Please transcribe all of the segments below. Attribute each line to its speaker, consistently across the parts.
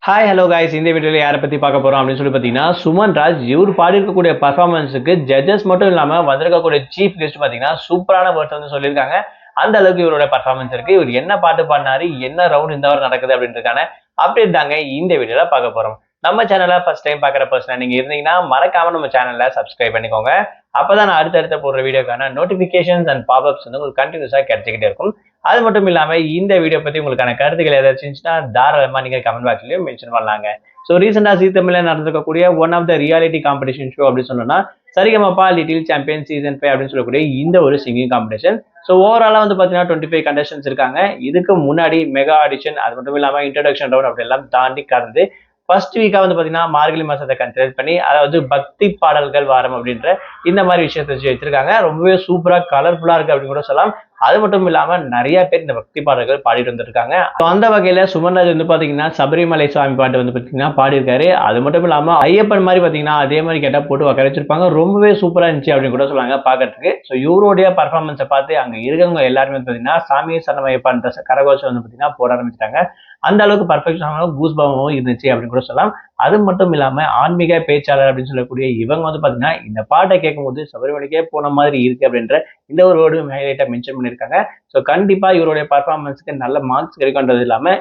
Speaker 1: Hi hello guys, இந்த வீடியோவில் யாரை பற்றி பார்க்க போகிறோம் அப்படின்னு சொல்லி பார்த்தீங்கன்னா, சுமன் ராஜ் இவர் பாடியிருக்கக்கூடிய பர்ஃபார்மன்ஸுக்கு ஜட்ஜஸ் மட்டும் இல்லாமல் வந்திருக்கக்கூடிய சீஃப் கெஸ்ட் பார்த்தீங்கன்னா சூப்பரான வேர்ட்ஸ் வந்து சொல்லியிருக்காங்க. அந்த அளவுக்கு இவரோட பர்ஃபார்மன்ஸ் இருக்கு. இவர் என்ன பாட்டு பாடினாரு, என்ன ரவுண்ட் இந்த வாரம் நடக்குது அப்படின்றதுக்கான அப்டேட் தாங்க இந்த வீடியோவில் பார்க்க போகிறோம். நம்ம சேனலை ஃபர்ஸ்ட் டைம் பார்க்குற பர்சனாக நீங்கள் இருந்தீங்கன்னா மறக்காம நம்ம சேனலை சப்ஸ்கிரைப் பண்ணிக்கோங்க. அப்பதான் நான் அடுத்தடுத்த போடுற வீடியோக்கான நோட்டிஃபிகேஷன்ஸ் அண்ட் பாப்அப்ஸ் வந்து உங்களுக்கு கண்டினியூஸாக கிடைச்சிக்கிட்டே இருக்கும். அது மட்டும் இல்லாம இந்த வீடியோ பத்தி உங்களுக்கான கருத்துக்கள் ஏதாச்சும் இருந்துச்சுன்னா தாராளமா நீங்க கமெண்ட் பாக்ஸ்லயும் மென்ஷன் பண்ணலாங்க. ஸோ ரீசெண்டா ஜீ தமிழ்ல நடந்திருக்கக்கூடிய one of the reality competition show அப்படின்னு சொன்னோம்னா சரிகமபா லிட்டில் சாம்பியன் சீசன் 5 அப்படின்னு சொல்லக்கூடிய இந்த ஒரு சிங்கிங் காம்படிஷன். ஸோ ஓவராலா வந்து பாத்தீங்கன்னா 25 கண்டஸ்டன்ஸ் இருக்காங்க. இதுக்கு முன்னாடி மெகா ஆடிஷன், அது மட்டும் இல்லாம இன்ட்ரோடக்ஷன் ரவுண்ட் அப்படி எல்லாம் தாண்டி கடந்து ஃபர்ஸ்ட் வீக்கா வந்து பாத்தீங்கன்னா மார்கழி மாசத்தை கன்சிடர் பண்ணி, அதாவது பக்தி பாடல்கள் வாரம் அப்படின்ற இந்த மாதிரி விஷயத்தை வச்சிருக்காங்க. ரொம்பவே சூப்பரா கலர்ஃபுல்லா இருக்கு அப்படின்னு கூட சொல்லலாம். அது மட்டும் இல்லாம நிறைய பேர் இந்த பக்தி பாடல்கள் பாடிட்டு வந்திருக்காங்க. அந்த வகையில சுமன்ராஜ் வந்து பாத்தீங்கன்னா சபரிமலை சுவாமி பாட்டு வந்து பாத்தீங்கன்னா பாடியிருக்காரு. அது மட்டும் இல்லாம ஐயப்பன் மாதிரி பாத்தீங்கன்னா அதே மாதிரி கேட்டா போட்டு உட்கார வச்சிருப்பாங்க. ரொம்பவே சூப்பரா இருந்துச்சு அப்படின்னு கூட சொல்லுவாங்க பாக்கிறதுக்கு. ஸோ இவருடைய பர்ஃபார்மன்ஸை பார்த்து அங்க இருக்கவங்க எல்லாருமே பாத்தீங்கன்னா சாமி சரணமையப்பன் கரகோஷம் வந்து பாத்தீங்கன்னா போட ஆரம்பிச்சிட்டாங்க. அந்த அளவுக்கு பர்ஃபெக்ஷனாகவும் கூஸ்பாவும் இருந்துச்சு அப்படின்னு கூட சொல்லலாம். அது மட்டும் இல்லாம ஆன்மீக பேச்சாளர் அப்படின்னு சொல்லக்கூடிய இவங்க வந்து பாத்தீங்கன்னா இந்த பாட்டை கேட்கும்போது சபரிமலைக்கே போன மாதிரி இருக்கு அப்படின்ற இந்த ஒரு வேர்டு ஹைலைட்டா மென்ஷன் பண்ணியிருக்காங்க. ஸோ கண்டிப்பா இவருடைய பர்ஃபார்மன்ஸ்க்கு நல்ல மார்க்ஸ் கிடைக்கின்றது இல்லாம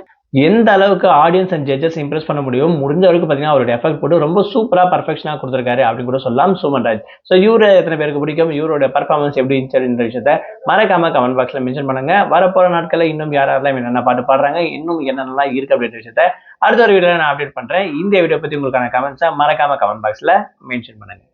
Speaker 1: எந்த அளவுக்கு ஆடியன்ஸ் அண்ட் ஜட்ஜஸ் இம்ப்ரெஸ் பண்ண முடியும், முடிஞ்ச அளவுக்கு பாத்தீங்கன்னா அவருடைய எஃபெக்ட் போட்டு ரொம்ப சூப்பரா பர்ஃபெக்ஷனா கொடுத்திருக்காரு அப்படின்னு கூட சொல்லலாம் சுமன் ராஜ். ஸோ இவரு எத்தனை பேருக்கு பிடிக்கும், இவருடைய பர்ஃபார்மன்ஸ் எப்படி இருந்துச்சு அப்படின்ற விஷயத்த மறக்காம கமெண்ட் பாக்ஸ்ல மென்ஷன் பண்ணுங்க. வரப்போற நாட்கள்ல இன்னும் யாரெல்லாம் என்னென்ன பாட்டு பாடுறாங்க, இன்னும் என்னென்னலாம் இருக்கு அப்படின்ற விஷயத்த அடுத்த ஒரு வீடியோல நான் அப்டேட் பண்றேன். இந்த வீடியோ பத்தி உங்களுக்கான கமெண்ட்ஸை மறக்காம கமெண்ட் பாக்ஸ்ல மென்ஷன் பண்ணுங்க.